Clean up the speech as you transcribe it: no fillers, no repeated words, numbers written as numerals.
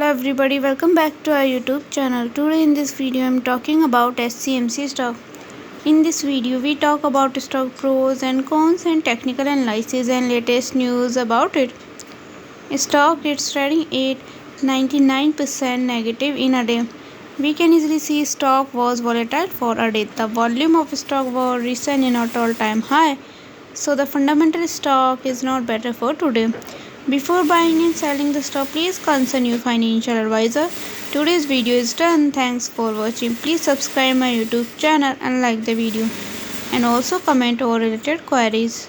Hello everybody, welcome back to our YouTube channel. Today in this video I am talking about HCMC stock. In this video we talk about stock pros and cons and technical analysis and latest news about it. Stock is trading at 99% negative in a day. We can easily see stock was volatile for a day. The volume of stock was recent in at all-time high. So the fundamental stock is not better for today. Before buying and selling the stock, please consult your financial advisor. Today's video is done. Thanks for watching. Please subscribe my YouTube channel and like the video. And also comment over related queries.